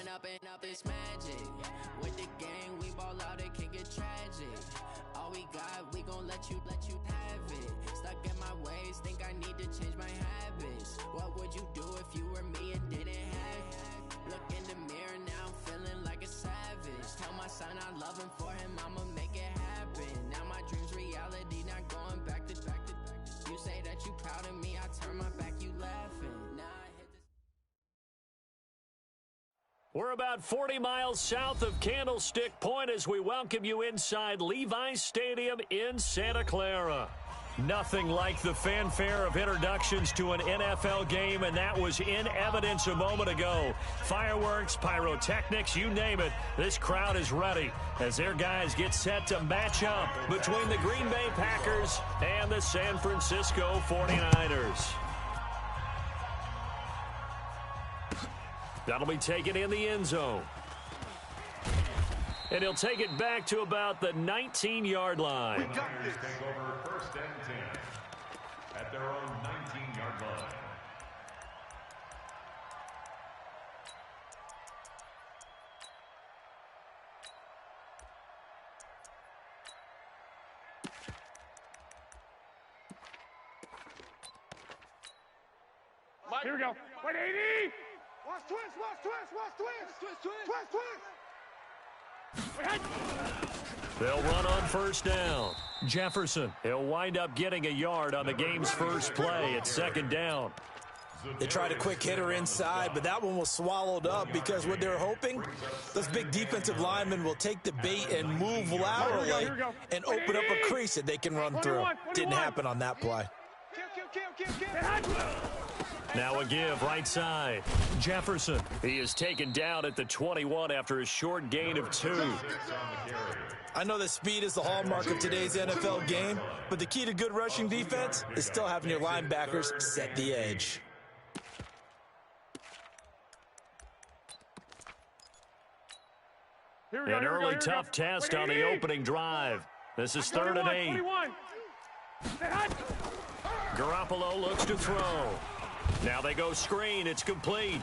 up this magic. With the gang, we ball out, it can get tragic. All we got, we gon' let you have it. Stuck in my ways, think I need to change my habits. What would you do if you were me and didn't have it? Look in the mirror, now I'm feeling like a savage. Tell my son I love him, for him I'ma make it happen. Now my dream's reality, not going back to. You say that you proud of me, I turn my back, you laughing. Now I hit the... We're about 40 miles south of Candlestick Point as we welcome you inside Levi's Stadium in Santa Clara. Nothing like the fanfare of introductions to an NFL game, and that was in evidence a moment ago. Fireworks, pyrotechnics, you name it. This crowd is ready as their guys get set to match up between the Green Bay Packers and the San Francisco 49ers. That'll be taken in the end zone. And he'll take it back to about the 19-yard line. The Niners take over 1st and 10 at their own 19-yard line. Here we go. 180. Watch twist, watch twist, watch twist. They'll run on 1st down. Jefferson, he'll wind up getting a yard on the game's first play at 2nd down. They tried a quick hitter inside, but that one was swallowed up because what they're hoping, those big defensive linemen will take the bait and move laterally and open up a crease that they can run through. Didn't happen on that play. Now a give right side. Jefferson, he is taken down at the 21 after a short gain of 2. I know that speed is the hallmark of today's NFL game, but the key to good rushing defense is still having your linebackers set the edge. An early tough test on the opening drive. This is 3rd and 8. Garoppolo looks to throw. Now they go screen. It's complete.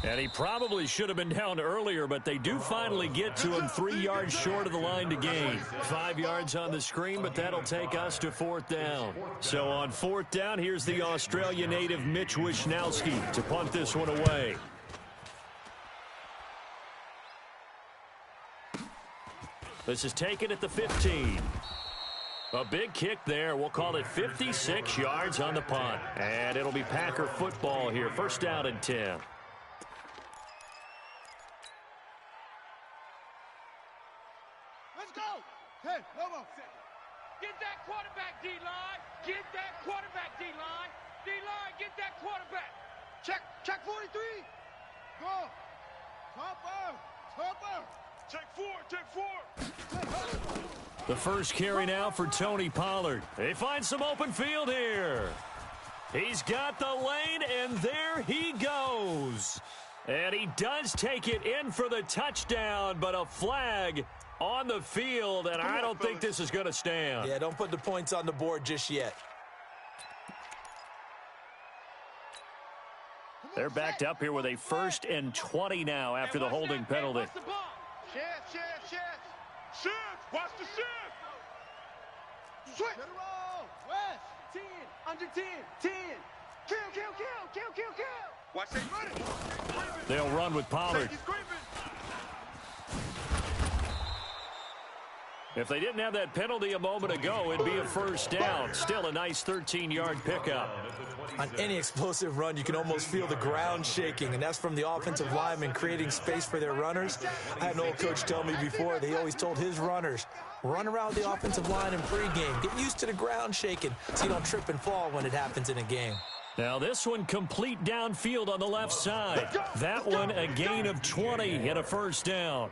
And he probably should have been down earlier, but they do finally get to him 3 yards short of the line to gain. 5 yards on the screen, but that'll take us to 4th down. So on 4th down, here's the Australia native Mitch Wishnowski to punt this one away. This is taken at the 15. A big kick there. We'll call it 56 yards on the punt. And it'll be Packer football here. 1st down and 10. Let's go. Hey, Lobo. Get that quarterback, D-line. Get that quarterback, D-line. D-line, get that quarterback. Check 43. Go. Topper. Check 4. The first carry now for Tony Pollard. They find some open field here. He's got the lane, and there he goes. And he does take it in for the touchdown, but a flag on the field, and I don't think this is going to stand. Yeah, don't put the points on the board just yet. They're backed up here with a 1st and 20 now after the holding penalty. Shift. Watch the shift. Switch. West. 10. Under 10. 10. Kill. Watch they running. They'll run with Pollard. If they didn't have that penalty a moment ago, it'd be a 1st down. Still a nice 13-yard pickup. On any explosive run, you can almost feel the ground shaking, and that's from the offensive linemen creating space for their runners. I had an old coach tell me before, they always told his runners, run around the offensive line in pregame. Get used to the ground shaking so you don't trip and fall when it happens in a game. Now this one complete downfield on the left side. That one a gain of 20 and a 1st down.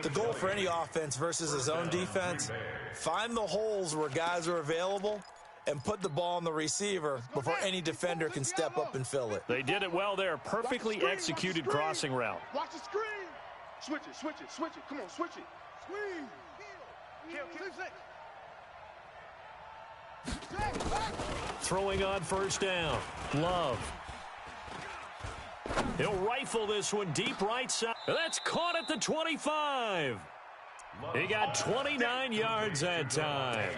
The goal for any offense versus a zone defense, find the holes where guys are available and put the ball on the receiver before any defender can step up and fill it. They did it well there. Perfectly executed crossing route. Watch the screen. Switch it. Come on, switch it. Screen. Kill. Throwing on 1st down. Love. He'll rifle this one deep right side. That's caught at the 25. He got 29 yards that time.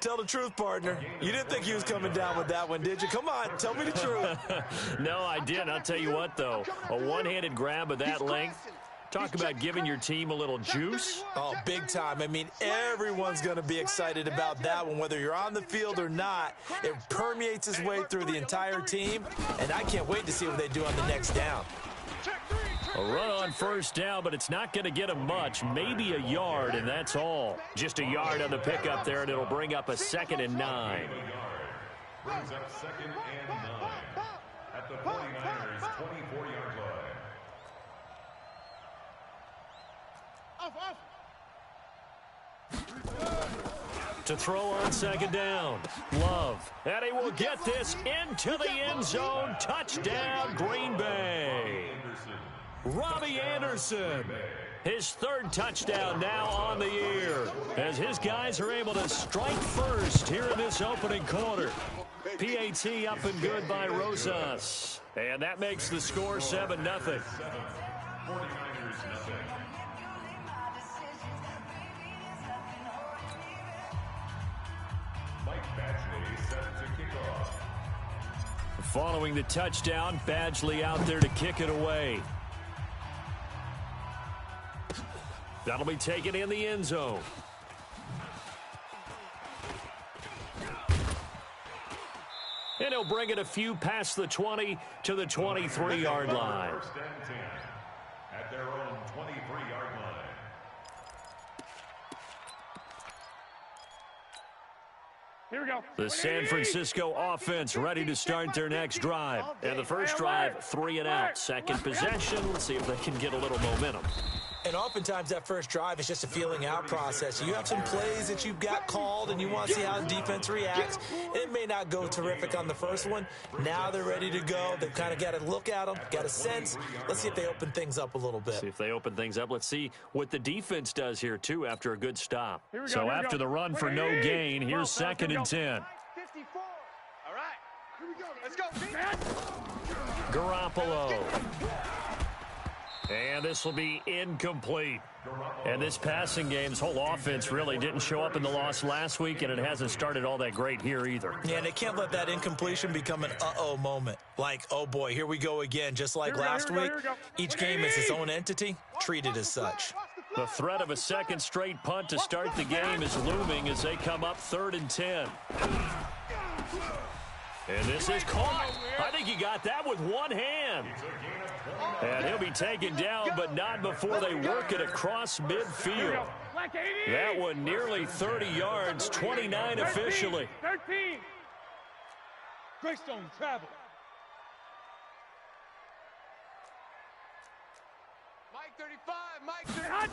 Tell the truth, partner. You didn't think he was coming down with that one, did you? Come on, tell me the truth. No, I didn't. I'll tell you what, though. A one-handed grab of that length. Talk about giving your team a little juice. Oh, big time. I mean, everyone's going to be excited about that one, whether you're on the field or not. It permeates its way through the entire team, and I can't wait to see what they do on the next down. A run on first down, but it's not going to get him much. Maybe a yard, and that's all. Just a yard on the pickup there, and it'll bring up a 2nd and 9. Brings up 2nd and 9 at the 49ers' 24-yard line. To throw on 2nd down. Love. And he will get this into the end zone. Touchdown, Green Bay. Robbie Anderson. His 3rd touchdown now on the year, as his guys are able to strike first here in this opening quarter. PAT up and good by Rosas. And that makes the score 7-0. 49ers nothing. Mike Badgley set to kick off. Following the touchdown, Badgley out there to kick it away. That'll be taken in the end zone. And he'll bring it a few past the 20 to the 23-yard line. 1st and 10 at their own 23-yard line. Here we go. The San Francisco offense ready to start their next drive. And the first drive, 3 and out. Second possession. Let's see if they can get a little momentum. And oftentimes that first drive is just a feeling out process. You have some plays that you've got called and you want to see how the defense reacts. It may not go terrific on the first one. Now they're ready to go. They've kind of got to look at them, got a sense. Let's see if they open things up a little bit. See if they open things up. Let's see what the defense does here, too, after a good stop. So after the run for no gain, here's 2nd and 10. 54. All right. Here we go. Let's go. Garoppolo. And this will be incomplete. And this passing game's whole offense really didn't show up in the loss last week, and it hasn't started all that great here either. Yeah, and they can't let that incompletion become an uh-oh moment. Like, oh boy, here we go again. Just like last week, each game is its own entity, treated as such. The threat of a 2nd straight punt to start the game is looming as they come up 3rd and 10. And this is caught. I think he got that with one hand. And he'll be taken down, but not before they work it across midfield. That one nearly 30 yards, 29 officially. 13. Greystone travel. Mike 35, Mike 35.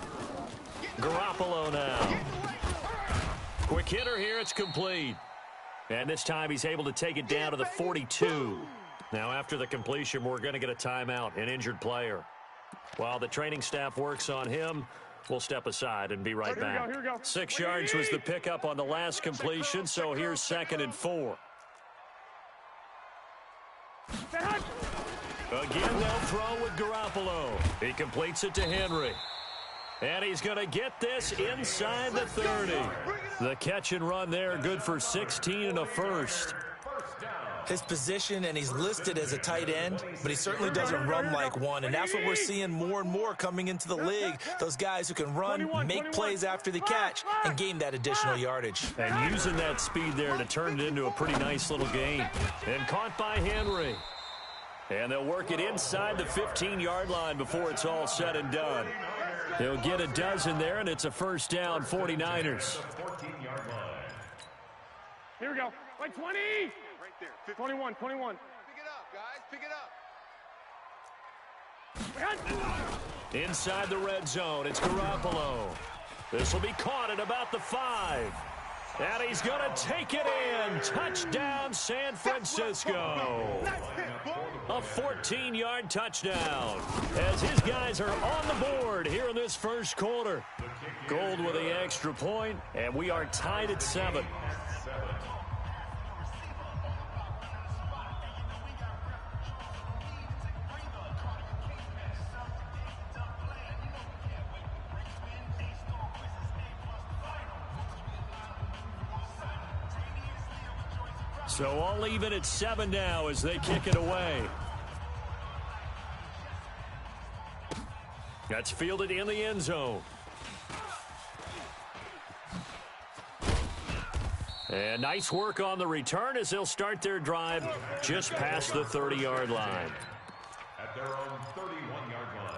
Garoppolo now. Quick hitter here, it's complete. And this time he's able to take it down to the 42. Now after the completion, we're going to get a timeout, an injured player. While the training staff works on him, we'll step aside and be right back. Here we go. 6 yards was the pickup on the last completion, so here's 2nd and 4. Again, they'll throw with Garoppolo. He completes it to Henry. And he's going to get this inside the 30. The catch and run there, good for 16 and a first. His position, and he's listed as a tight end, but he certainly doesn't run like one, and that's what we're seeing more and more coming into the league. Those guys who can run, make plays after the catch, and gain that additional yardage. And using that speed there to turn it into a pretty nice little gain. And caught by Henry. And they'll work it inside the 15-yard line before it's all said and done. He'll get a dozen there, and it's a first down, 49ers. Here we go. Like 20. Right there. 21. Pick it up, guys. Pick it up. Inside the red zone, it's Garoppolo. This will be caught at about the 5. And he's going to take it in. Touchdown, San Francisco. A 14-yard touchdown as his guys are on the board here in this first quarter. Gold with the extra point, and we are tied at 7. So all even at 7 now as they kick it away. That's fielded in the end zone. And nice work on the return as they'll start their drive just past the 30-yard line. At their own 31-yard line.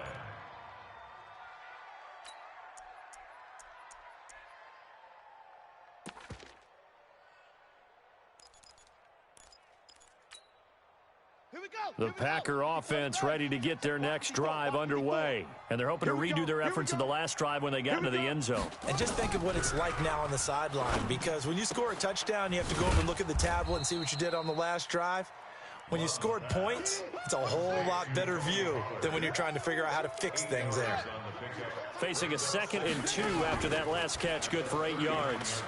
The Packer offense ready to get their next drive underway. And they're hoping to redo their efforts in the last drive when they got into the end zone. And just think of what it's like now on the sideline, because when you score a touchdown, you have to go over and look at the tablet and see what you did on the last drive. When you scored points, it's a whole lot better view than when you're trying to figure out how to fix things there. Facing a 2nd and 2 after that last catch, good for 8 yards.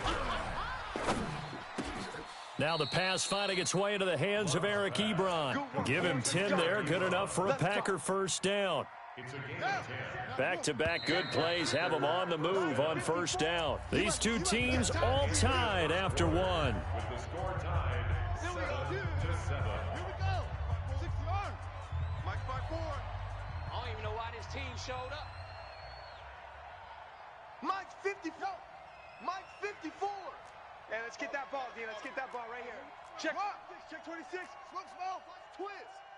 Now the pass finding its way into the hands of Eric Ebron. Give him 10 there, good enough for a Packer first down. Back-to-back good plays have them on the move on first down. These two teams all tied after one. With the score tied, 7-7. Here we go. 6 yards. Mike 5-4. I don't even know why this team showed up. Mike's 54. Mike's 54. Hey, let's get that ball, D. Let's get that ball right here. Check 26. Smoke smell. Twist.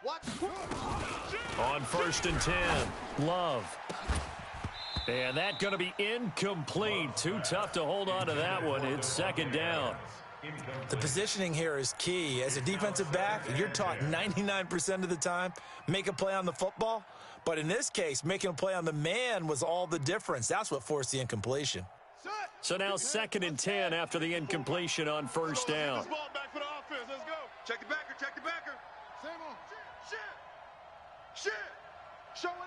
Watch. On 1st and 10, Love. And that going to be incomplete. Too tough to hold on to that one. It's 2nd down. The positioning here is key. As a defensive back, you're taught 99% of the time, make a play on the football. But in this case, making a play on the man was all the difference. That's what forced the incompletion. So now 2nd and 10 after the incompletion on 1st down. Ball back for the offense. Let's go. Check the backer. Check the backer. Same on. Shift. Showing 8.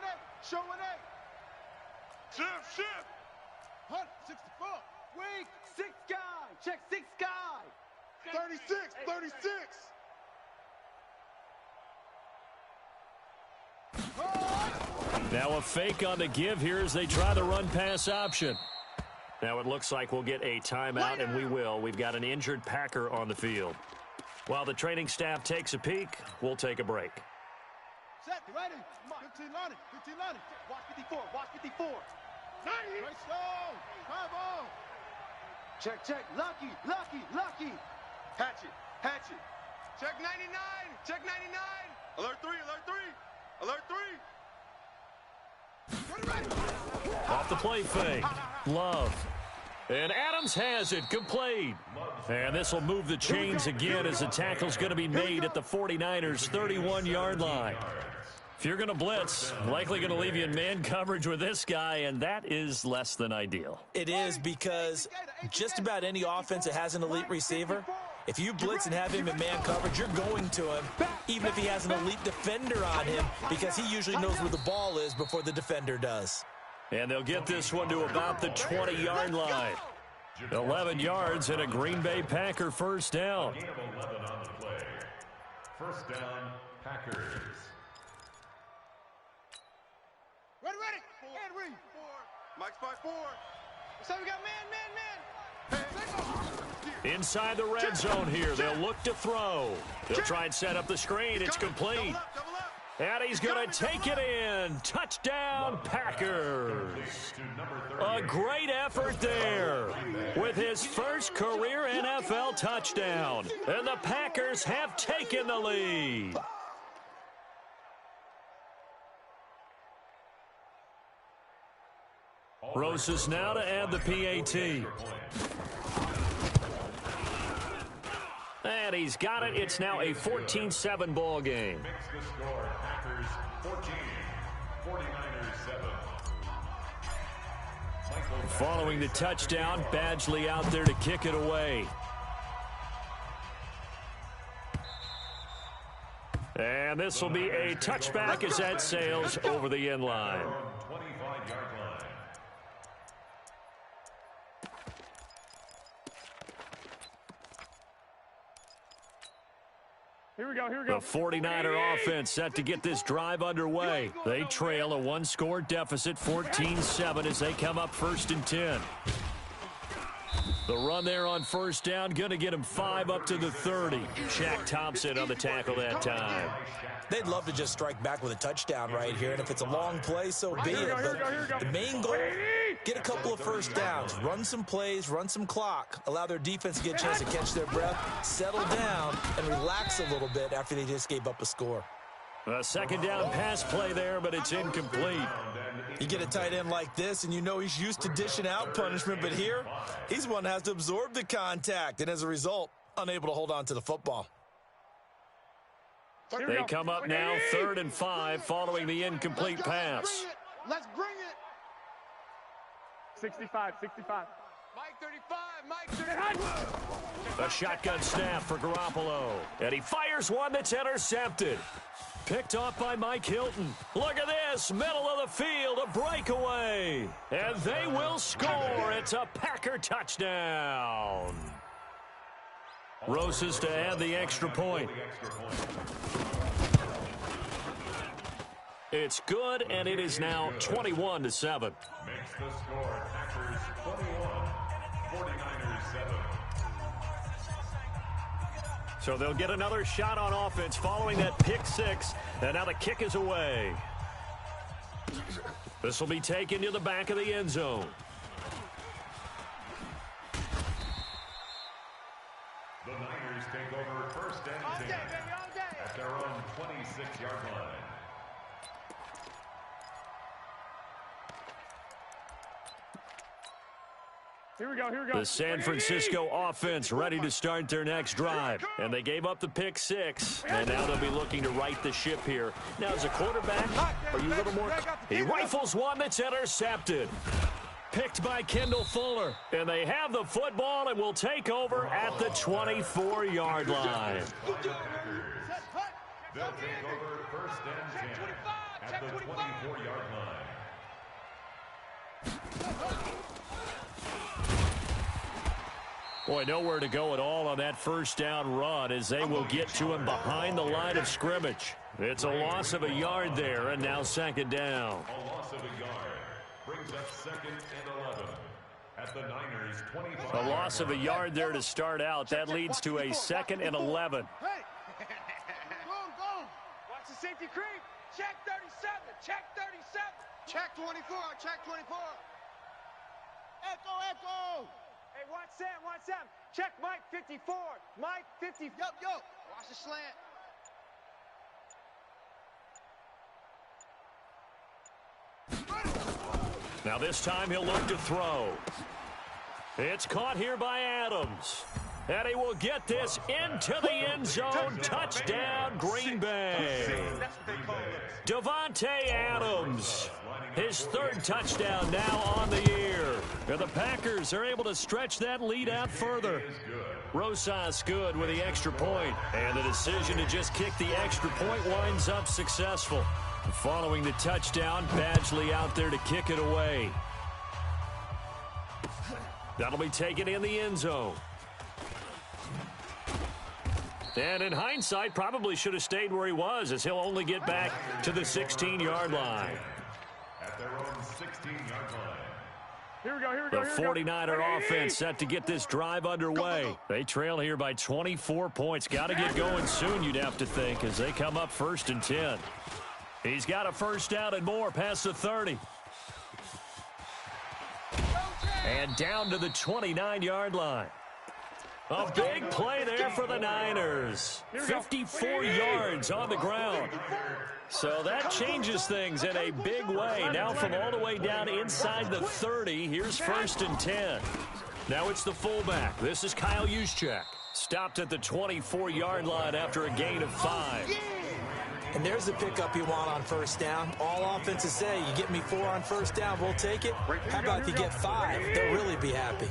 Showing 8. Shift. Hunt. 64. Weak. 6 guy. Check 6 guy. 36. Now a fake on the give here as they try the run-pass option. Now it looks like we'll get a timeout, and we will. We've got an injured Packer on the field. While the training staff takes a peek, we'll take a break. Set. Ready. 15 loaded. Watch 54. Watch 54. 90. Great slow. 5-0. Check. Lucky. Hatchet. Check 99. Alert 3. Off the play fake. Love. And Adams has it complete. And this will move the chains again as the tackle's going to be made at the 49ers' 31-yard line. If you're going to blitz, likely going to leave you in man coverage with this guy, and that is less than ideal. It is, because just about any offense that has an elite receiver, if you blitz and have him in man coverage, you're going to him, even if he has an elite defender on him, because he usually knows where the ball is before the defender does. And they'll get this one to about the 20-yard line. 11 yards and a Green Bay Packer first down. Gain of 11 on the play. First down, Packers. Ready. And read. Mike's 5-4. So we got man. Inside the red zone here, they'll look to throw. They'll try and set up the screen. It's complete. And he's going to take it in. Touchdown, Packers. A great effort there with his first career NFL touchdown. And the Packers have taken the lead. Rosas now to add the PAT. And he's got it. It's now a 14-7 ball game. Makes the score Packers 14, 49ers 7. Following the touchdown, Badgley out there to kick it away. And this will be a touchback as that sails over the end line. 25-yard line. Here we go. The 49er offense set to get this drive underway. They trail a one-score deficit, 14-7, as they come up 1st and 10. The run there on first down, going to get him 5 up to the 30. Shaq Thompson on the tackle that time. They'd love to just strike back with a touchdown right here, and if it's a long play, so be it. But the main goal, get a couple of first downs, run some plays, run some clock, allow their defense to get a chance to catch their breath, settle down, and relax a little bit after they just gave up a score. A second down pass play there, but it's incomplete. You get a tight end like this, and you know he's used to dishing out punishment, but here, he's one that has to absorb the contact, and as a result, unable to hold on to the football. They come up now, 3rd and 5, following the incomplete pass. Let's bring it. 65. Mike 35, Mike 35. A shotgun snap for Garoppolo. And he fires one that's intercepted. Picked off by Mike Hilton. Look at this, middle of the field, a breakaway. And they will score. It's a Packer touchdown. Roses to add the extra point. It's good, and it is now 21-7. Makes the score Packers 21, 49ers 7. So they'll get another shot on offense following that pick 6, and now the kick is away. This will be taken to the back of the end zone. The Niners take over 1st and 10 at their own 26-yard line. Here we go. The San Francisco offense ready to start their next drive. And they gave up the pick 6, and now they'll be looking to right the ship here. Now, as a quarterback, are you a little more... He rifles one that's intercepted. Picked by Kendall Fuller. And they have the football and will take over at the 24-yard line. They'll take over 1st and 10 at the 24-yard line. Boy, nowhere to go at all on that first down run as they will get to him behind the line of scrimmage. It's a loss of a yard there, and now 2nd down. A loss of a yard brings up 2nd and 11 at the Niners 25. A loss of a yard there to start out. That leads to a 2nd and 11. Hey! Go! Watch the safety creep. Check 37. Check 37. Check 24. Check 24. Echo! Hey, watch Sam. Check Mike 54. Mike 50. Yo. Watch the slant. Now this time he'll look to throw. It's caught here by Adams. And he will get this into the end zone. Touchdown, Green Bay. Davante Adams. His 3rd touchdown now on the year. And the Packers are able to stretch that lead out further. Rosas good with the extra point. And the decision to just kick the extra point winds up successful. Following the touchdown, Badgley out there to kick it away. That'll be taken in the end zone. And in hindsight, probably should have stayed where he was, as he'll only get back to the 16-yard line. At their own 16-yard line. Here we go. The 49er offense set to get this drive underway. They trail here by 24 points. Got to get going soon, you'd have to think, as they come up 1st and 10. He's got a first down and more past the 30. And down to the 29-yard line. A big play there for the Niners. 54 yards on the ground. So that changes things in a big way. Now from all the way down inside the 30, here's 1st and 10. Now it's the fullback. This is Kyle Juszczyk. Stopped at the 24-yard line after a gain of 5. And there's the pickup you want on first down. All offenses say, you get me 4 on first down, we'll take it. How about if you get 5? They'll really be happy.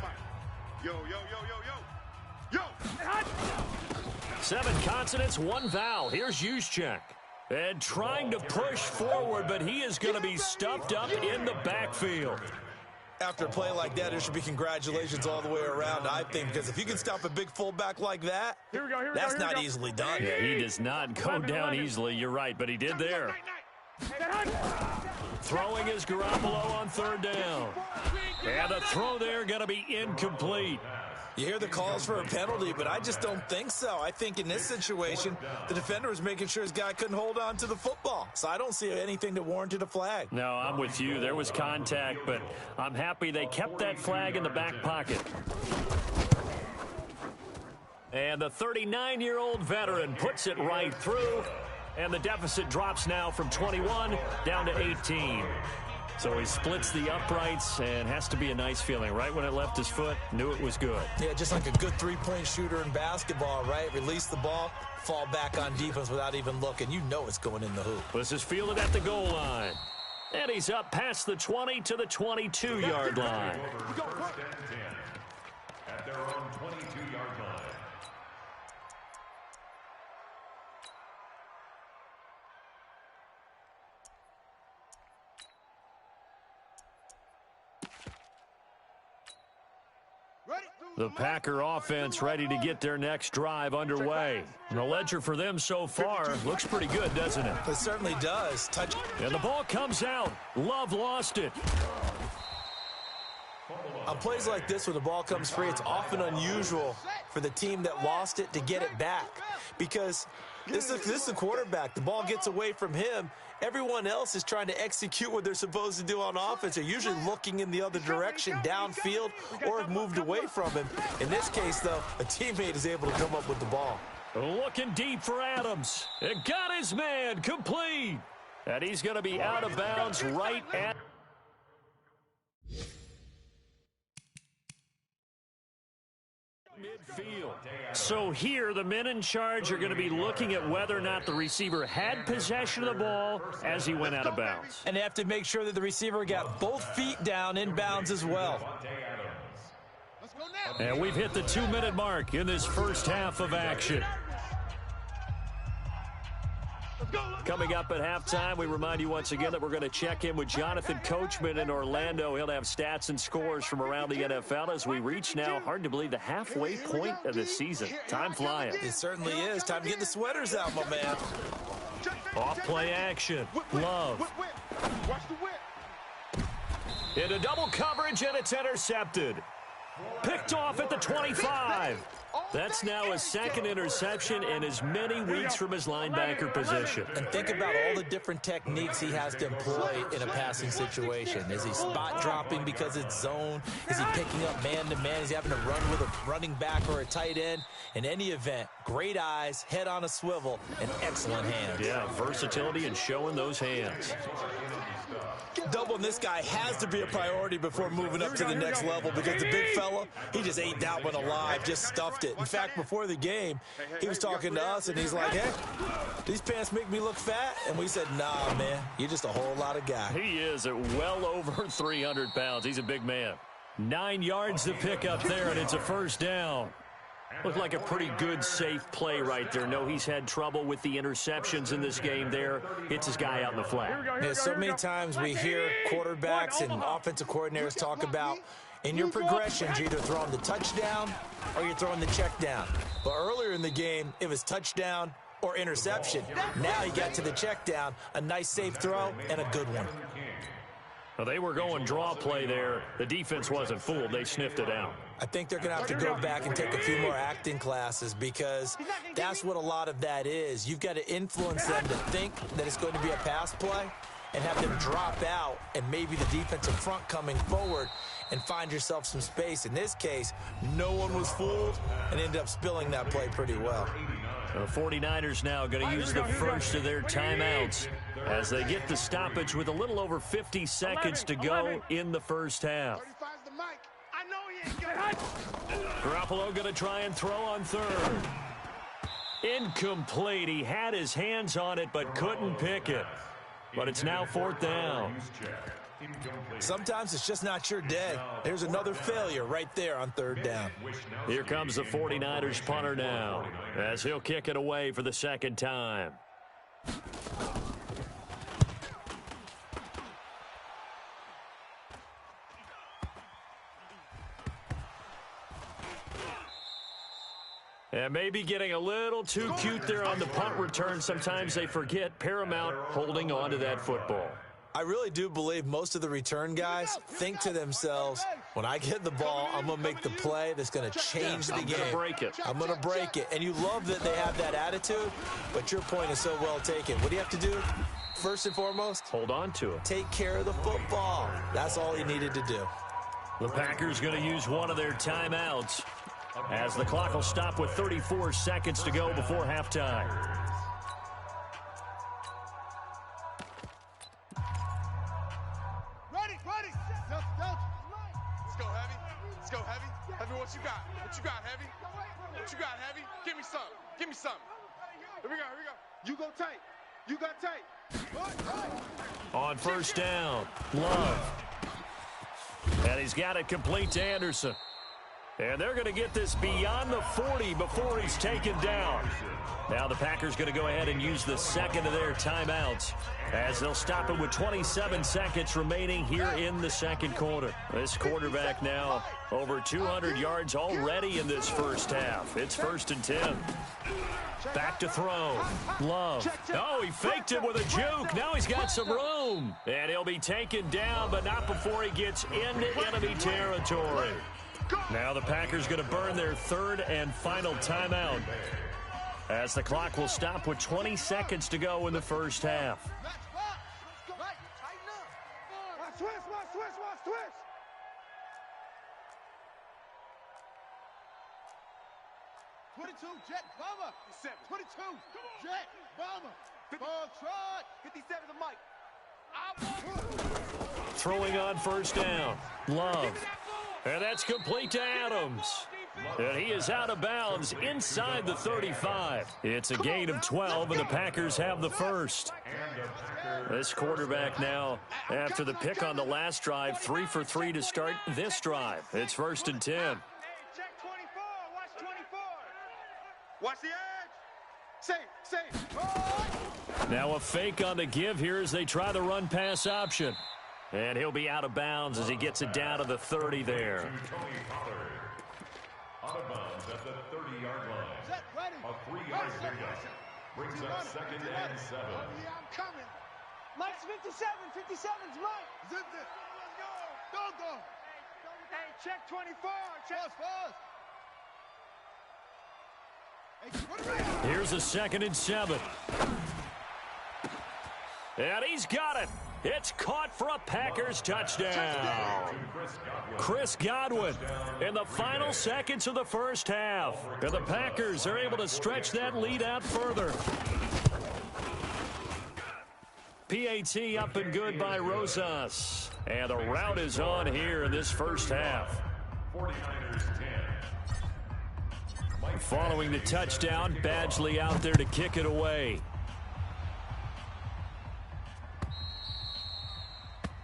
Yo. 7 consonants, 1 vowel. Here's Juszczyk. And trying to push forward, but he is going to be stuffed up in the backfield. After a play like that, there should be congratulations all the way around, I think, because if you can stop a big fullback like that, that's not easily done. Yeah, he does not go down easily. You're right, but he did there. Throwing is Garoppolo on third down. And the throw there going to be incomplete. You hear the calls for a penalty, but I just don't think so. I think in this situation, the defender was making sure his guy couldn't hold on to the football. So I don't see anything that warranted a flag. No, I'm with you. There was contact, but I'm happy they kept that flag in the back pocket. And the 39-year-old veteran puts it right through, and the deficit drops now from 21 down to 18. So he splits the uprights, and has to be a nice feeling. Right when it left his foot, knew it was good. Yeah, just like a good three-point shooter in basketball, right? Release the ball, fall back on defense without even looking. You know it's going in the hoop. This is fielded at the goal line. And he's up past the 20 to the 22-yard line. At their own 22-yard line. The Packer offense ready to get their next drive underway. And the ledger for them so far looks pretty good, doesn't it? It certainly does. And the ball comes out. Love lost it. On plays like this where the ball comes free, it's often unusual for the team that lost it to get it back. Because this is the quarterback. The ball gets away from him. Everyone else is trying to execute what they're supposed to do on offense. They're usually looking in the other direction, downfield, or have moved away from him. In this case, though, a teammate is able to come up with the ball. Looking deep for Adams. It got his man complete. And he's going to be out of bounds right at midfield. So here, the men in charge are going to be looking at whether or not the receiver had possession of the ball as he went out of bounds. And they have to make sure that the receiver got both feet down in bounds as well. And we've hit the 2-minute mark in this first half of action. Coming up at halftime, we remind you once again that we're going to check in with Jonathan Coachman in Orlando. He'll have stats and scores from around the NFL as we reach now, hard to believe, the halfway point of the season. Time flying. It certainly is. Time to get the sweaters out, my man. Off play action. Love. Into double coverage, and it's intercepted. Picked off at the 25. That's now his second interception in as many weeks from his linebacker position. And think about all the different techniques he has to employ in a passing situation. Is he spot dropping because it's zone? Is he picking up man-to-man? Is he having to run with a running back or a tight end? In any event, great eyes, head on a swivel, and excellent hands. Yeah, versatility and showing those hands. Doubling this guy has to be a priority before moving up to the next level because the big fella, he just ate that one alive, just stuffed it. In fact, before the game, he was talking to us, and he's like, hey, these pants make me look fat? And we said, nah, man, you're just a whole lot of guy. He is at well over 300 pounds. He's a big man. 9 yards to pick up there, and it's a first down. Looked like a pretty good, safe play right there. No, he's had trouble with the interceptions in this game there. Hits his guy out in the flat. Yeah, so many times we hear quarterbacks and offensive coordinators talk about in your progressions, you're either throwing the touchdown or you're throwing the check down. But earlier in the game, it was touchdown or interception. Now he got to the check down, a nice safe throw, and a good one. Well, they were going draw play there. The defense wasn't fooled. They sniffed it out. I think they're going to have to go back and take a few more acting classes because that's what a lot of that is. You've got to influence them to think that it's going to be a pass play and have them drop out and maybe the defensive front coming forward and find yourself some space. In this case, no one was fooled and ended up spilling that play pretty well. The 49ers now going to use the first of their timeouts as they get the stoppage with a little over 50 seconds to go in the first half. Garoppolo going to try and throw on third. Incomplete. He had his hands on it but couldn't pick it. But it's now fourth down. Sometimes it's just not your day. There's another failure right there on third down. Here comes the 49ers punter now as he'll kick it away for the second time. And maybe getting a little too cute there on the punt return. Sometimes they forget paramount holding on to that football. I really do believe most of the return guys think to themselves, when I get the ball, I'm going to make the play that's going to change the game. I'm going to break it. And you love that they have that attitude, but your point is so well taken. What do you have to do? First and foremost, hold on to it. Take care of the football. That's all he needed to do. The Packers going to use one of their timeouts as the clock will stop with 34 seconds to go before halftime. Let's go, Heavy. Let's go, Heavy. Heavy, what you got? What you got, Heavy? What you got, Heavy? Give me some. Give me some. Here we go, here we go. You go tight. You got tight. On first down, Love. And he's got it complete to Anderson. And they're going to get this beyond the 40 before he's taken down. Now the Packers going to go ahead and use the second of their timeouts as they'll stop it with 27 seconds remaining here in the second quarter. This quarterback now over 200 yards already in this first half. It's 1st and 10. Back to throw. Love. Oh, he faked it with a juke. Now he's got some room. And he'll be taken down, but not before he gets into enemy territory. Now the Packers going to burn their third and final timeout as the clock will stop with 20 seconds to go in the first half. Jet bomber. 22 jet bomber. Ball trot. 57 the mic. Throwing on first down. Love. And that's complete to Adams. And he is out of bounds inside the 35. It's a gain of 12, and the Packers have the first. This quarterback now, after the pick on the last drive, 3 for 3 to start this drive. It's 1st and 10. Check 24. Watch 24. Watch the edge. Safe. Now a fake on the give here as they try the run-pass option. And he'll be out of bounds as he gets it down to the 30 there. Out of bounds at the 30-yard line. A 3-yard pickup brings up 2nd and 7. Yeah, I'm coming. Mike's 57. 57's Mike. Zip it. Let's go. Go. Hey, check 24. Check first. Here's a 2nd and 7. And he's got it. It's caught for a Packers touchdown. Chris Godwin in the final seconds of the first half. And the Packers are able to stretch that lead out further. PAT up and good by Rosas. And the rout is on here in this first half. 49ers 10. Following the touchdown, Badgley out there to kick it away.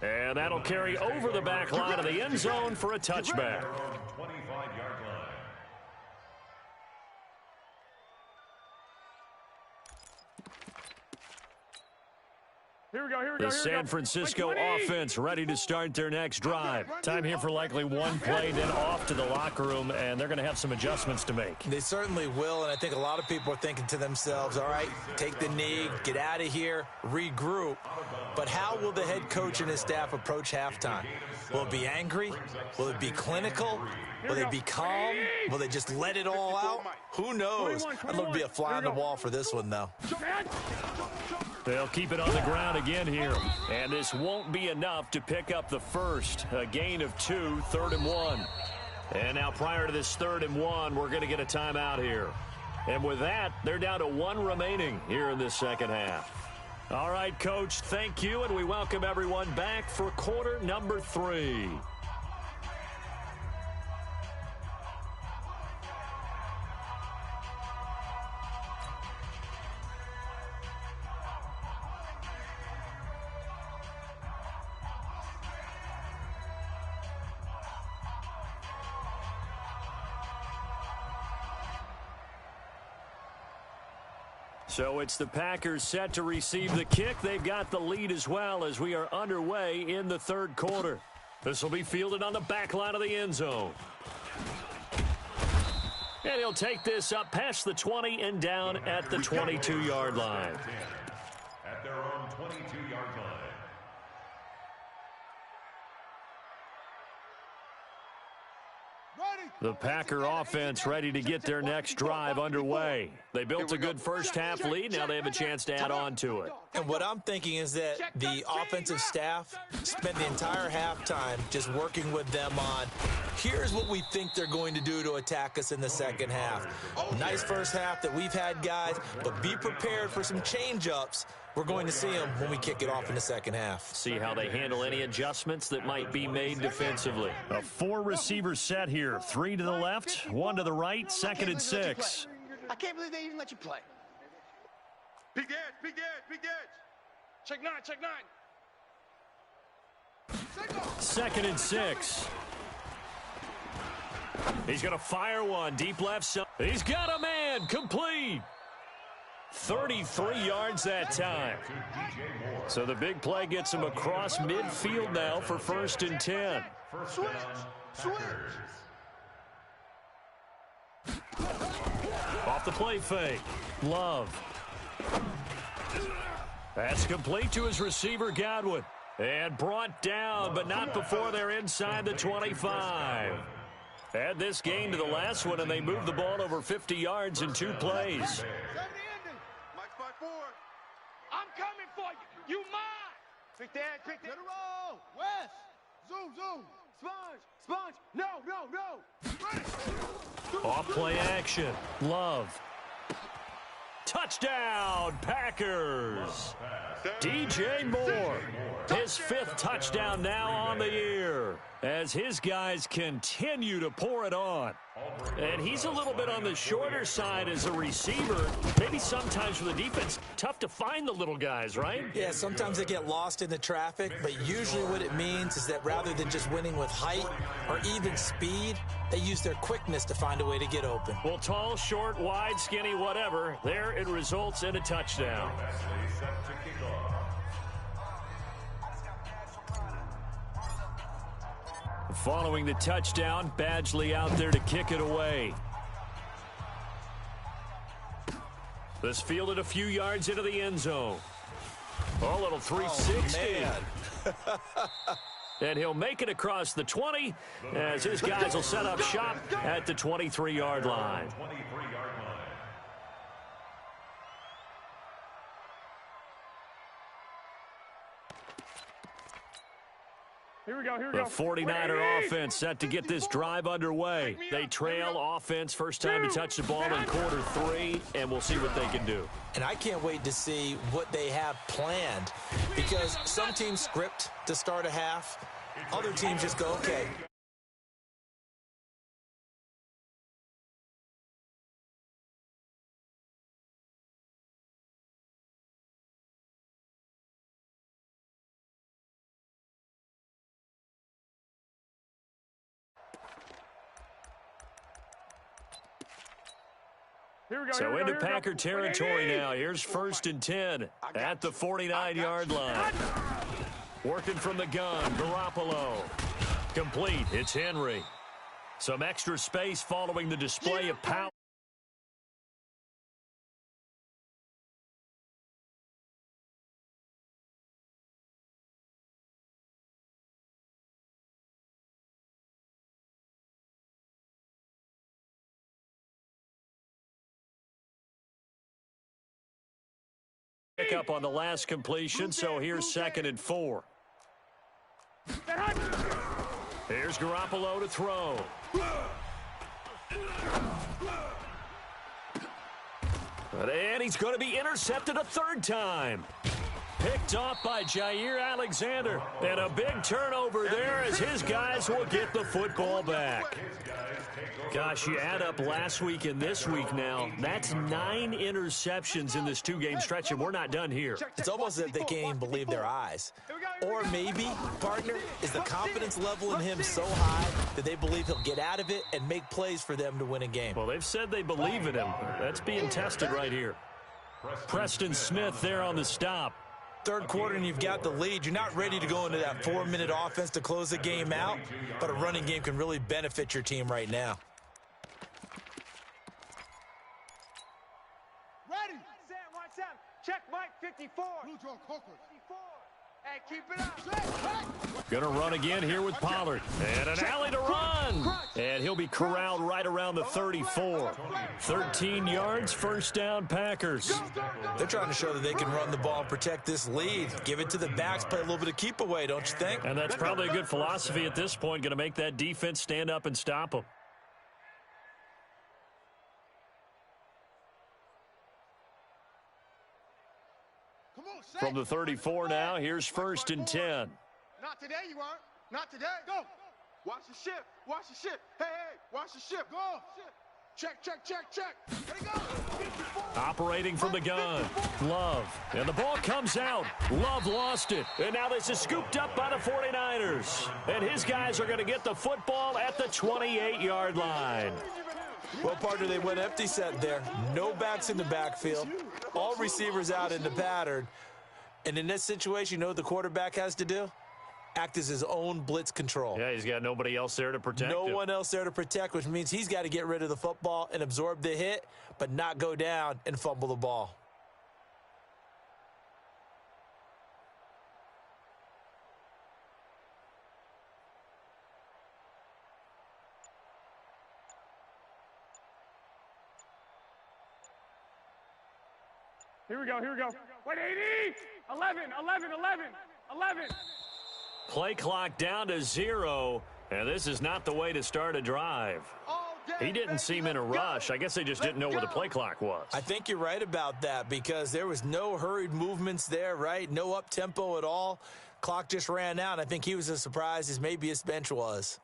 And that'll carry over the back line of the end zone for a touchback. 25-yard line. Here we go. The San Francisco offense ready to start their next drive. Time here for likely one play, then off to the locker room, and they're going to have some adjustments to make. They certainly will, and I think a lot of people are thinking to themselves, all right, take the knee, get out of here, regroup. But how will the head coach and his staff approach halftime? Will it be angry? Will it be clinical? Will they be calm? Will they just let it all out? Who knows? I'd love to be a fly on the wall for this one, though. They'll keep it on the ground again here. And this won't be enough to pick up the first. A gain of 2, 3rd and 1. And now prior to this 3rd and 1, we're going to get a timeout here. And with that, they're down to 1 remaining here in this second half. All right, Coach, thank you, and we welcome everyone back for quarter number 3. So it's the Packers set to receive the kick. They've got the lead as well as we are underway in the 3rd quarter. This will be fielded on the back line of the end zone. And he'll take this up past the 20 and down at the 22-yard line. At their own 22-yard line. The Packer offense ready to get their next drive underway. They built a good first half lead. Now they have a chance to add on to it. And what I'm thinking is that the offensive staff spent the entire halftime just working with them on, here's what we think they're going to do to attack us in the second half. Nice first half that we've had, guys, but be prepared for some change-ups. We're going to see them when we kick it off in the second half. See how they handle any adjustments that might be made defensively. A 4-receiver set here. 3 to the left, 1 to the right, 2nd and 6. I can't believe they even let you play. Big edge, big edge, big edge. Check 9, check 9. 2nd and 6. He's going to fire one deep left side. He's got a man, complete. 33 yards that time. So the big play gets him across midfield now for 1st and 10. Switch. Off the play fake. Love. That's complete to his receiver, Godwin. And brought down, but not before they're inside the 25. Add this game to the last one, and they moved the ball over 50 yards in 2 plays. I'm coming for you. You mine. Pick that. Pick that. Roll. West. Zoom. Sponge. No. Off play action. Love. Touchdown, Packers. DJ Moore. His 5th touchdown now on the year as his guys continue to pour it on. And he's a little bit on the shorter side as a receiver. Maybe sometimes for the defense, tough to find the little guys, right? Yeah, sometimes they get lost in the traffic, but usually what it means is that rather than just winning with height or even speed, they use their quickness to find a way to get open. Well, tall, short, wide, skinny, whatever, there it results in a touchdown. Following the touchdown, Badgley out there to kick it away. This fielded a few yards into the end zone. A little 360. And he'll make it across the 20 as his guys will set up shop at the 23-yard line. Here we go. The 49er offense set to get this drive underway. They trail offense first time to touch the ball in quarter 3, and we'll see what they can do. And I can't wait to see what they have planned, because some teams script to start a half. Other teams just go, okay. So into Packer territory now. Here's 1st and 10 at the 49-yard line. Working from the gun, Garoppolo. Complete, it's Henry. Some extra space following the display of power. Pick up on the last completion, so here's 2nd and 4. Here's Garoppolo to throw. And he's going to be intercepted a 3rd time. Picked off by Jair Alexander. And a big turnover there as his guys will get the football back. Gosh, you add up last week and this week now, that's 9 interceptions in this 2-game stretch, and we're not done here. It's almost as if they can't even believe their eyes. Or maybe, partner, is the confidence level in him so high that they believe he'll get out of it and make plays for them to win a game. Well, they've said they believe in him. That's being tested right here. Preston Smith there on the stop. 3rd quarter and you've got the lead. You're not ready to go into that 4-minute offense to close the game out, but a running game can really benefit your team right now. Ready. Sam, right, Sam. Check Mike 54. Blue Joe Coker. Hey, keep it up. Going to run again here with Pollard. And an alley to run. And he'll be corralled right around the 34. 13 yards, first down, Packers. They're trying to show that they can run the ball and protect this lead. Give it to the backs, play a little bit of keep away, don't you think? And that's probably a good philosophy at this point, going to make that defense stand up and stop them. From the 34 now, here's first and 10. Not today, you aren't. Not today. Go. Watch the ship. Watch the ship. Hey, watch the ship. Go. Check. There you go. Operating from the gun, Love. And the ball comes out. Love lost it. And now this is scooped up by the 49ers. And his guys are going to get the football at the 28-yard line. Well, partner, they went empty set there. No backs in the backfield. All receivers out in the pattern. And in this situation, you know what the quarterback has to do? Act as his own blitz control. Yeah, he's got nobody else there to protect him. No one else there to protect, which means he's got to get rid of the football and absorb the hit, but not go down and fumble the ball. Here we go. Wait, 80! 11. Play clock down to 0, and this is not the way to start a drive. He didn't seem in a rush. I guess they just didn't know where the play clock was. I think you're right about that because there was no hurried movements there, right? No up-tempo at all. Clock just ran out. I think he was as surprised as maybe his bench was.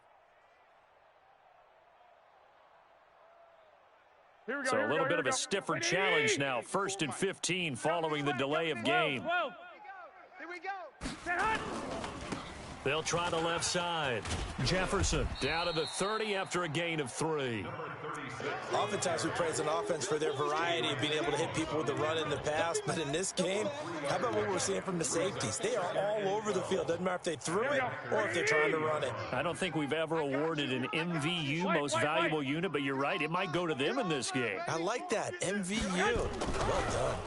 So a little bit of a stiffer challenge now. First and 15 following the delay of game. Here we go. They'll try the left side. Jefferson down to the 30 after a gain of 3. Oftentimes we praise an offense for their variety of being able to hit people with the run in the pass, but in this game, how about what we're seeing from the safeties? They are all over the field. Doesn't matter if they threw it or if they're trying to run it. I don't think we've ever awarded an MVU, most valuable unit, but you're right, it might go to them in this game. I like that, MVU. Well done.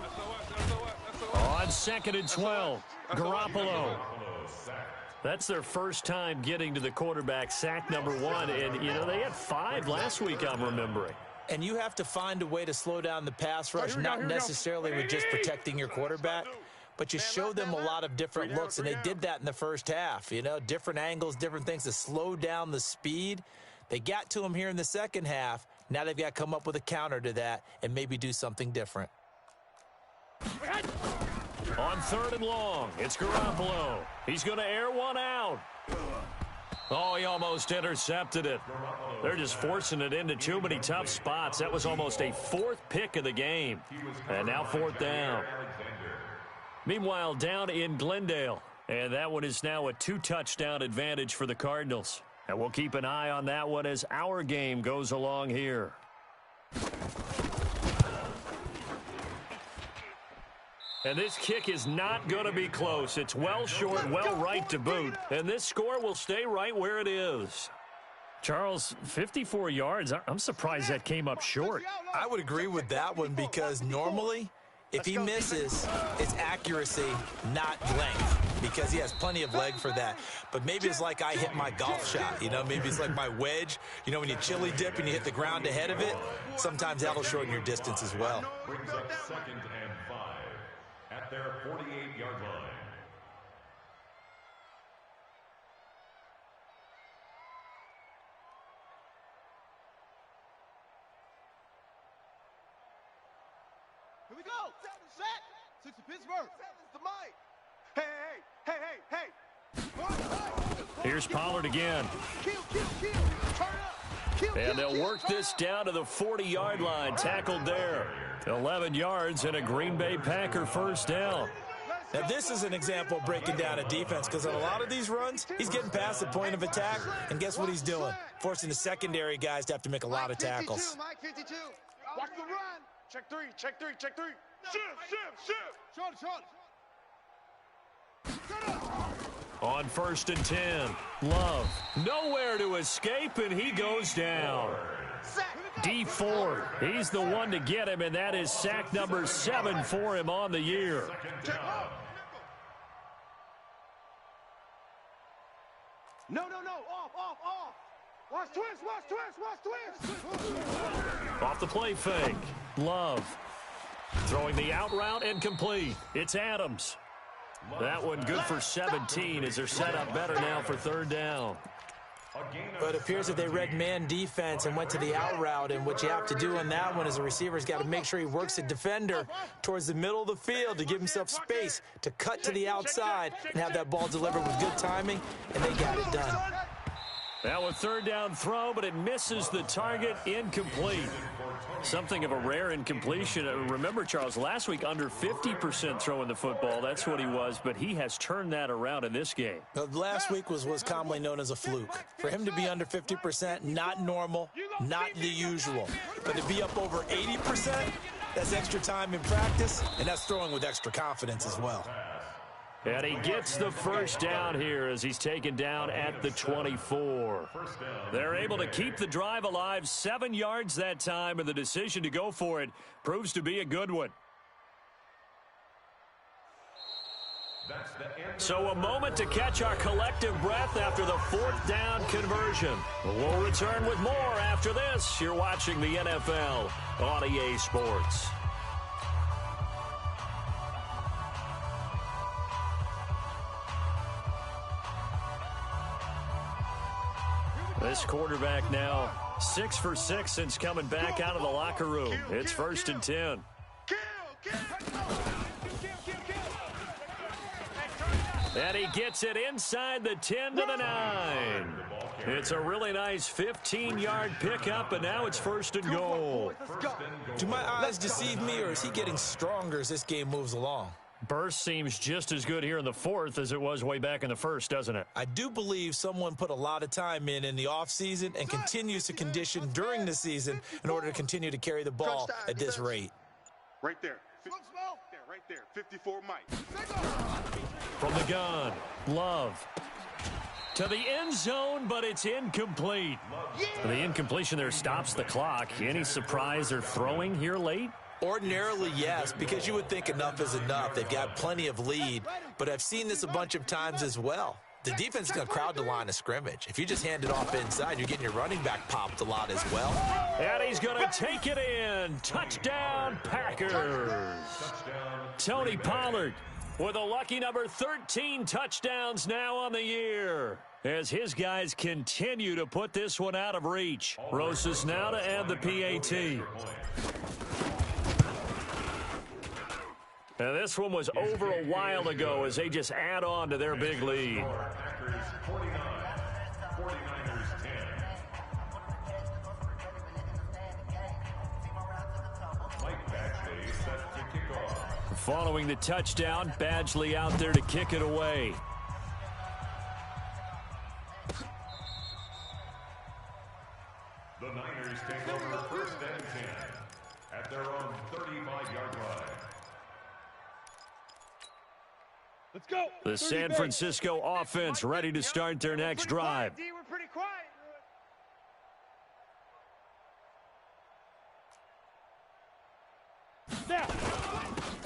On 2nd and 12, Garoppolo. That's their first time getting to the quarterback, sack number 1. And, you know, they had 5 last week, I'm remembering. And you have to find a way to slow down the pass rush, not necessarily with just protecting your quarterback, but you show them a lot of different looks, and they did that in the first half. You know, different angles, different things to slow down the speed. They got to him here in the second half. Now they've got to come up with a counter to that and maybe do something different. On 3rd and long, it's Garoppolo. He's going to air one out. Oh, he almost intercepted it. They're just forcing it into too many tough spots. That was almost a 4th pick of the game. And now 4th down. Meanwhile, down in Glendale. And that one is now a 2-touchdown advantage for the Cardinals. And we'll keep an eye on that one as our game goes along here. And this kick is not going to be close. It's well short, well right to boot. And this score will stay right where it is. Charles, 54 yards. I'm surprised that came up short. I would agree with that one because normally, if he misses, it's accuracy, not length, because he has plenty of leg for that. But maybe it's like I hit my golf shot, you know, maybe it's like my wedge. You know, when you chili dip and you hit the ground ahead of it, sometimes that'll shorten your distance as well. Brings up 2nd and 5 at their 48-yard line. Here we go. Set. 6 to Pittsburgh. The mic. Hey. Here's Pollard again. Kill. Turn up. And they'll work this down to the 40-yard line. Tackled there. 11 yards and a Green Bay Packer first down. Now, this is an example of breaking down a defense because on a lot of these runs, he's getting past the point of attack, and guess what he's doing? Forcing the secondary guys to have to make a lot of tackles. Mike 52. Watch the run. Check three. Short. On 1st and 10, Love. Nowhere to escape, and he goes down. D Ford, he's the one to get him, and that is sack number 7 for him on the year. No. Off. Watch twist. Off the play fake. Love. Throwing the out route and complete. It's Adams. That one good for 17 as they're set up better now for third down. But it appears that they read man defense and went to the out route, and what you have to do on that one is the receiver's got to make sure he works the defender towards the middle of the field to give himself space to cut to the outside and have that ball delivered with good timing, and they got it done. That was third down throw, but it misses the target, incomplete. Something of a rare incompletion. Remember, Charles, last week under 50% throwing the football. That's what he was, but he has turned that around in this game. Last week was commonly known as a fluke. For him to be under 50%, not normal, not the usual. But to be up over 80%, that's extra time in practice, and that's throwing with extra confidence as well. And he gets the first down here as he's taken down at the 24. They're able to keep the drive alive, 7 yards that time, and the decision to go for it proves to be a good one. So a moment to catch our collective breath after the fourth down conversion. We'll return with more after this. You're watching the NFL on EA Sports. This quarterback now 6 for 6 since coming back out of the locker room. It's 1st and 10. And he gets it inside the 10 to the 9. It's a really nice 15-yard pickup, and now it's 1st and goal. Do my eyes deceive me, or is he getting stronger as this game moves along? Burst seems just as good here in the fourth as it was way back in the first, doesn't it? I do believe someone put a lot of time in the offseason and continues to condition during the season in order to continue to carry the ball at this rate. Right there. Right there. 54 Mike. From the gun, Love. To the end zone, but it's incomplete. The incompletion there stops the clock. Any surprise they're throwing here late? Ordinarily, yes, because you would think enough is enough. They've got plenty of lead, but I've seen this a bunch of times as well. The defense is going to crowd the line of scrimmage. If you just hand it off inside, you're getting your running back popped a lot as well. And he's going to take it in. Touchdown, Packers. Tony Pollard with a lucky number 13 touchdowns now on the year, as his guys continue to put this one out of reach. Rosas now to add the PAT. And this one was over a while ago as they just add on to their big lead. Following the touchdown, Badgley out there to kick it away. The Niners take over 1st and 10 at their own 35-yard line. Let's go. The San Francisco offense ready to start their next drive. We're pretty quiet.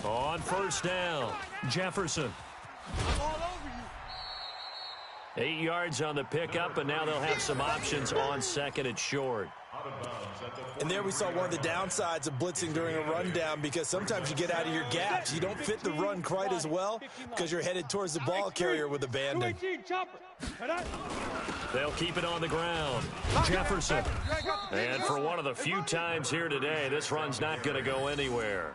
On 1st down, Jefferson. I'm all over you. 8 yards on the pickup, and now they'll have some options on 2nd and short. And there we saw one of the downsides of blitzing during a rundown, because sometimes you get out of your gaps. You don't fit the run quite as well because you're headed towards the ball carrier with abandon. They'll keep it on the ground. Jefferson. And for one of the few times here today, this run's not going to go anywhere.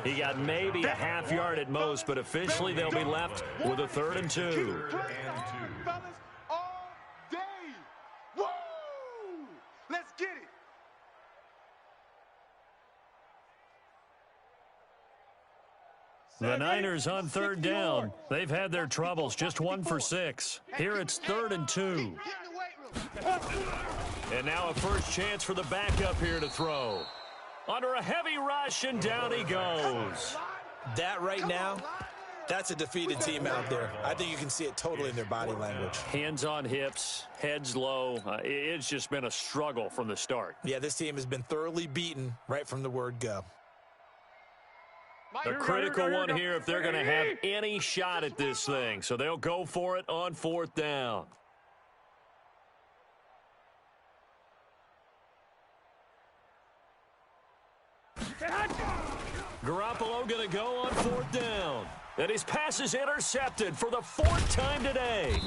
He got maybe a half yard at most, but officially they'll be left with a 3rd and 2. Fellas, all day. Woo! Let's get it. The Niners on 3rd down. They've had their troubles, just 1 for 6. Here it's 3rd and 2. And now a first chance for the backup here to throw. Under a heavy rush, and down he goes. That right now, that's a defeated team out there. I think you can see it totally in their body language. Hands on hips, heads low. It's just been a struggle from the start. Yeah, this team has been thoroughly beaten right from the word go. A critical one here if they're going to have any shot at this thing. So they'll go for it on 4th down. Garoppolo going to go on 4th down. And his pass is intercepted for the 4th time today.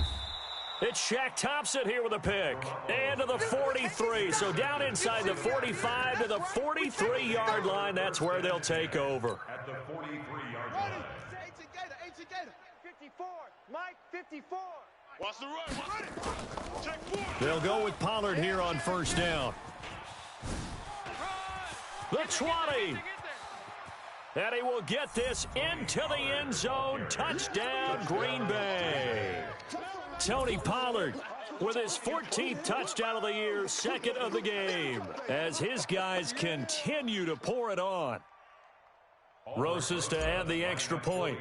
It's Shaq Thompson here with a pick. And to the 43. So down inside the 45 to the 43-yard line. That's where they'll take over. At the 43-yard line. 54. Mike, 54. Watch the run. Watch it. Check 4. They'll go with Pollard here on 1st down. The 20. And he will get this into the end zone. Touchdown, Green Bay. Tony Pollard with his 14th touchdown of the year, 2nd of the game, as his guys continue to pour it on. Rosas to add the extra point.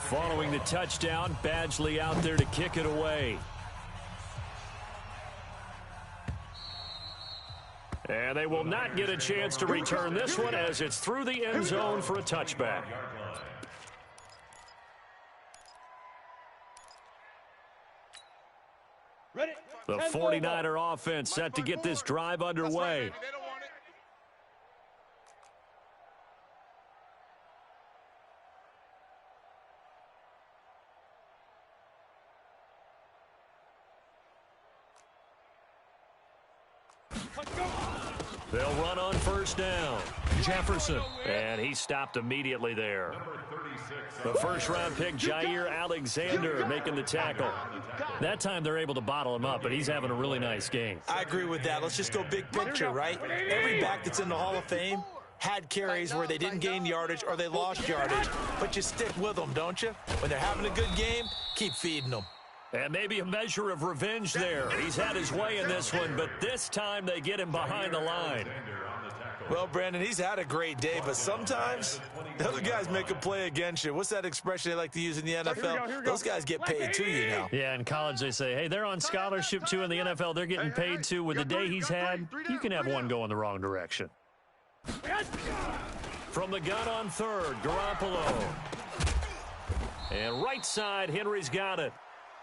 Following the touchdown, Badgley out there to kick it away. And they will not get a chance to return this one as it's through the end zone for a touchback. The 49er offense set to get this drive underway. They'll run on 1st down. Jefferson. And he stopped immediately there. The 1st-round pick, Jair Alexander, making the tackle. That time they're able to bottle him up, but he's having a really nice game. I agree with that. Let's just go big picture, right? Every back that's in the Hall of Fame had carries where they didn't gain yardage or they lost yardage, but you stick with them, don't you? When they're having a good game, keep feeding them. And maybe a measure of revenge there. He's had his way in this one, but this time they get him behind the line. Well, Brandon, he's had a great day, but sometimes the other guys make a play against you. What's that expression they like to use in the NFL? Those guys get paid too, you know. Yeah, in college they say, hey, they're on scholarship too. In the NFL, they're getting paid too. With the day he's had, you can have one go in the wrong direction. From the gun on 3rd, Garoppolo. And right side, Henry's got it.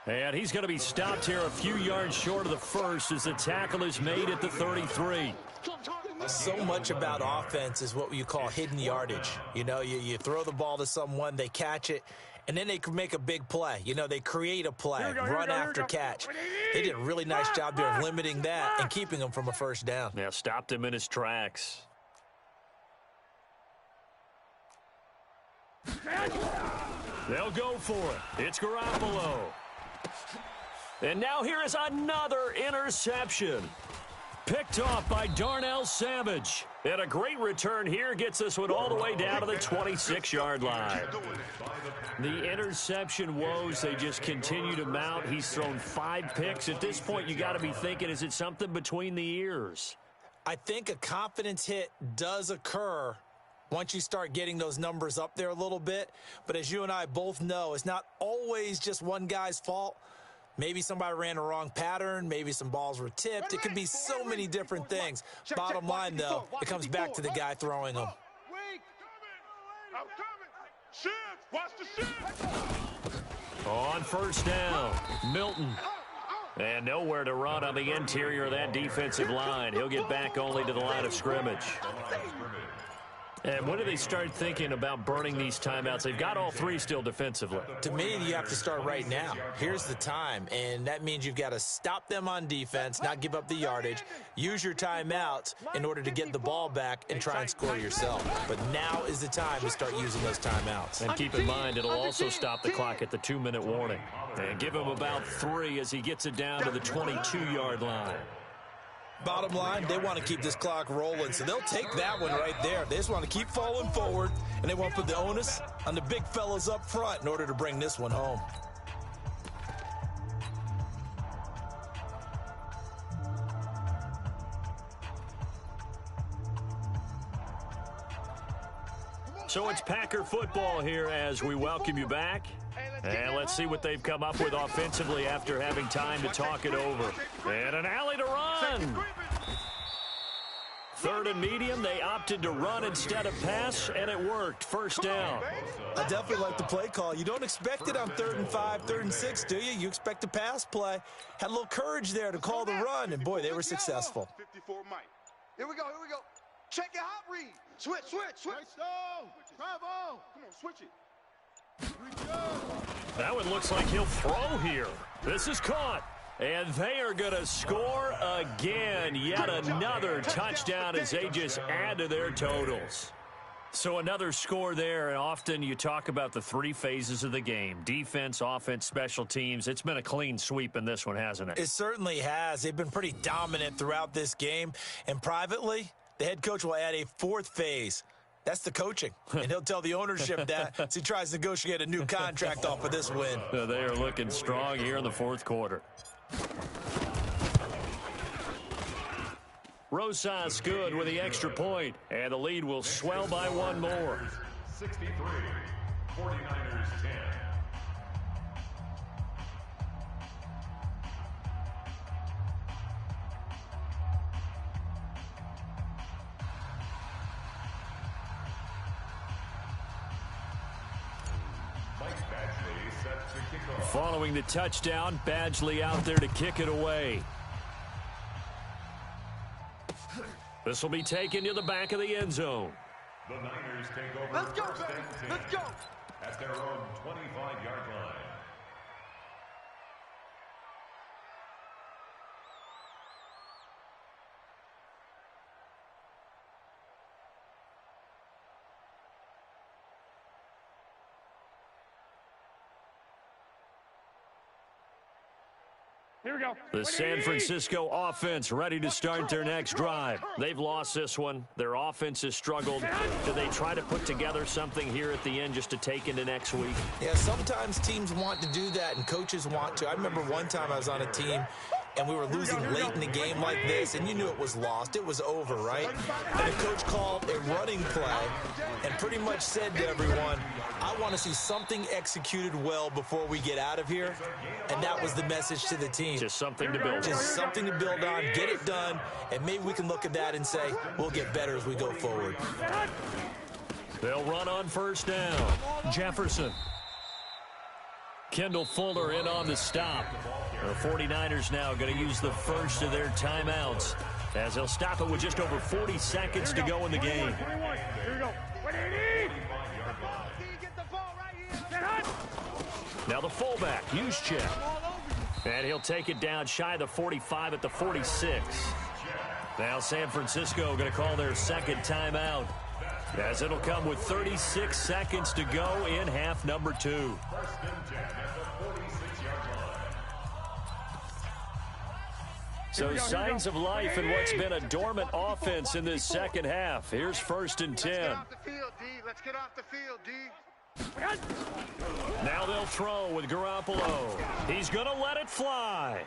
And he's going to be stopped here a few yards short of the 1st as the tackle is made at the 33. So much about offense is what you call hidden yardage. You know, you throw the ball to someone, they catch it, and then they can make a big play. You know, they create a play, run after catch. They did a really nice job there of limiting that and keeping him from a 1st down. Yeah, stopped him in his tracks. They'll go for it. It's Garoppolo. And now here is another interception. Picked off by Darnell Savage. And a great return here gets this one all the way down to the 26-yard line. The interception woes, they just continue to mount. He's thrown 5 picks. At this point, you got to be thinking, is it something between the ears? I think a confidence hit does occur once you start getting those numbers up there a little bit. But as you and I both know, it's not always just one guy's fault. Maybe somebody ran a wrong pattern. Maybe some balls were tipped. It could be so many different things. Bottom line, though, it comes back to the guy throwing them. Watch the shift. On 1st down, Milton. And nowhere to run on the interior of that defensive line. He'll get back only to the line of scrimmage. And when do they start thinking about burning these timeouts? They've got all 3 still defensively. To me, you have to start right now. Here's the time, and that means you've got to stop them on defense, not give up the yardage, use your timeouts in order to get the ball back and try and score yourself. But now is the time to start using those timeouts. And keep in mind, it'll also stop the clock at the 2-minute warning. And give him about 3 as he gets it down to the 22-yard line. Bottom line, they want to keep this clock rolling, so they'll take that one right there. They just want to keep falling forward, and they want to put the onus on the big fellas up front in order to bring this one home. So it's Packer football here as we welcome you back. And let's see what they've come up with offensively after having time to talk it over. And an alley to run. Third and medium, they opted to run instead of pass, and it worked. First down. I definitely like the play call. You don't expect it on 3rd and 5, 3rd and 6, do you? You expect a pass play. Had a little courage there to call the run, and, boy, they were successful. 54 Mike. Here we go, here we go. Check your hot read. Switch. Bravo. Come on, switch it. That one looks like he'll throw here. This is caught. And they are going to score again. Yet another touchdown as they just add to their totals. So another score there, and often you talk about the 3 phases of the game. Defense, offense, special teams. It's been a clean sweep in this one, hasn't it? It certainly has. They've been pretty dominant throughout this game. And privately, the head coach will add a 4th phase. That's the coaching. And he'll tell the ownership that as he tries to negotiate a new contract off of this win. They are looking strong here in the 4th quarter. Rosas good with the extra point, and the lead will swell by 1 more. 63, 49ers 10. Following the touchdown, Badgley out there to kick it away. This will be taken to the back of the end zone. The Niners take over. Let's go, first baby. and 10 Let's go. At their own 25-yard line. Here we go. The San Francisco offense ready to start their next drive. They've lost this one. Their offense has struggled. Do they try to put together something here at the end just to take into next week? Yeah, sometimes teams want to do that and coaches want to. I remember one time I was on a team and we were losing late in the game like this, and you knew it was lost. It was over, right? And the coach called a running play and pretty much said to everyone, I want to see something executed well before we get out of here. And that was the message to the team. Just something to build on. Just something to build on, get it done, and maybe we can look at that and say, we'll get better as we go forward. They'll run on first down. Jefferson. Kendall Fuller in on the stop. The 49ers now going to use the first of their timeouts as they'll stop it with just over 40 seconds to go in the game. 21. Here we go. 180. Now the fullback, Juszczyk. And he'll take it down shy of the 45 at the 46. Now San Francisco going to call their second timeout, as it'll come with 36 seconds to go in half number 2. So signs of life in what's been a dormant offense in this second half. Here's 1st and 10. Let's get off the field, D. Now they'll throw with Garoppolo. He's going to let it fly.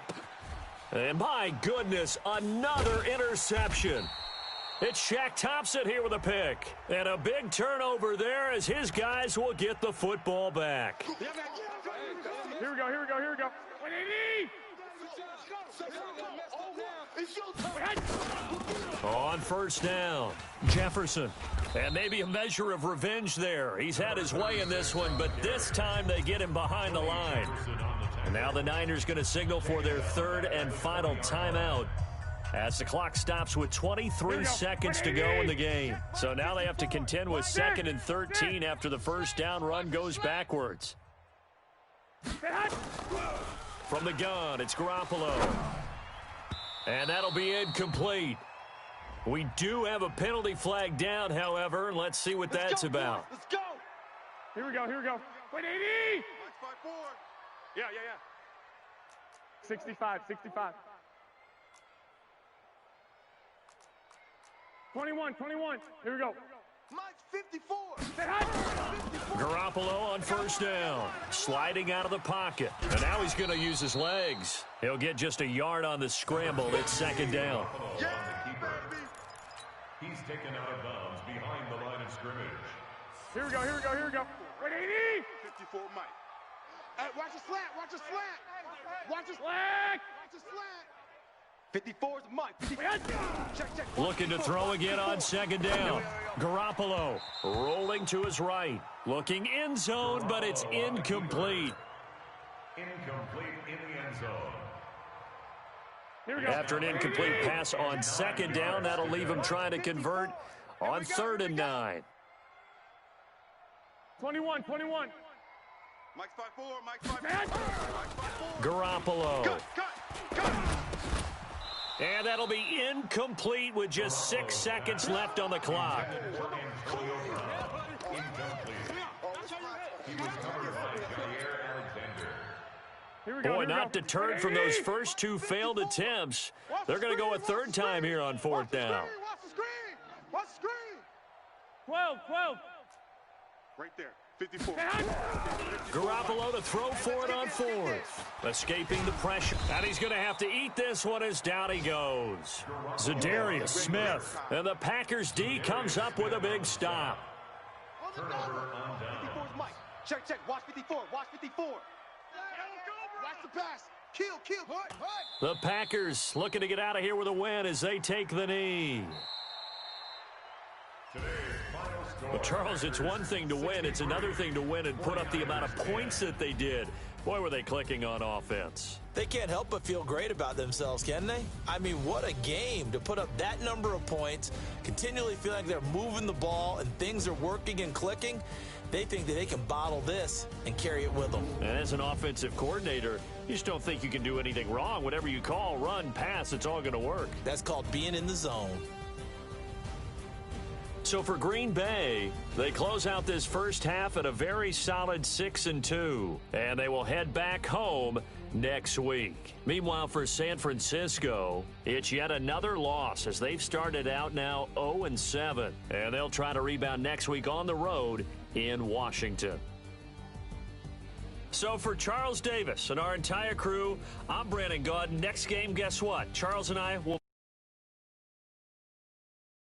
And my goodness, another interception. It's Shaq Thompson here with a pick. And a big turnover there as his guys will get the football back. Here we go. 180. On first down, Jefferson. And maybe a measure of revenge there. He's had his way in this one, but this time they get him behind the line. And now the Niners going to signal for their third and final timeout as the clock stops with 23 seconds to go in the game. So now they have to contend with 2nd and 13 after the first down run goes backwards. From the gun, it's Garoppolo. And that'll be incomplete. We do have a penalty flag down, however. Let's see what that's about. Let's go. Here we go. 180. Yeah. 65. 21. Here we go. Mike's 54. Garoppolo on first down. Sliding out of the pocket. And now he's going to use his legs. He'll get just a yard on the scramble. It's 2nd down. Yeah, baby. He's taken out of bounds behind the line of scrimmage. Here we go. 180. 54 Mike. Hey, watch the slant. Watch the slant. Watch the slant. Watch the slant. 54 is Mike. Check. Looking to throw again on second down. Garoppolo rolling to his right. Looking end zone, but it's incomplete. Incomplete in the end zone. After an incomplete pass on second down, that'll leave him trying to convert on 3rd and 9. 21. Mike's 5'4", Mike's 5'4". Garoppolo. Cut. And that'll be incomplete with just 6 seconds left on the clock. Boy, not deterred from those first 2 failed attempts. They're going to go a 3rd time here on 4th down. Watch the screen. Watch the screen. 12. Right there. 54. Garoppolo to throw for it on 4th. Escaping the pressure. And he's going to have to eat this one as down he goes. Zadarius Smith. And the Packers D comes up with a big stop. On the number. 54 is Mike. Check. Watch 54. Watch 54. Watch the pass. Kill. The Packers looking to get out of here with a win as they take the knee. Well, Charles, it's one thing to win. It's another thing to win and put up the amount of points that they did. Boy, were they clicking on offense. They can't help but feel great about themselves, can they? I mean, what a game to put up that number of points, continually feel like they're moving the ball and things are working and clicking. They think that they can bottle this and carry it with them. And as an offensive coordinator, you just don't think you can do anything wrong. Whatever you call, run, pass, it's all going to work. That's called being in the zone. So for Green Bay, they close out this first half at a very solid 6-2, and they will head back home next week. Meanwhile, for San Francisco, it's yet another loss as they've started out now 0-7, and they'll try to rebound next week on the road in Washington. So for Charles Davis and our entire crew, I'm Brandon Gaudin. Next game, guess what? Charles and I will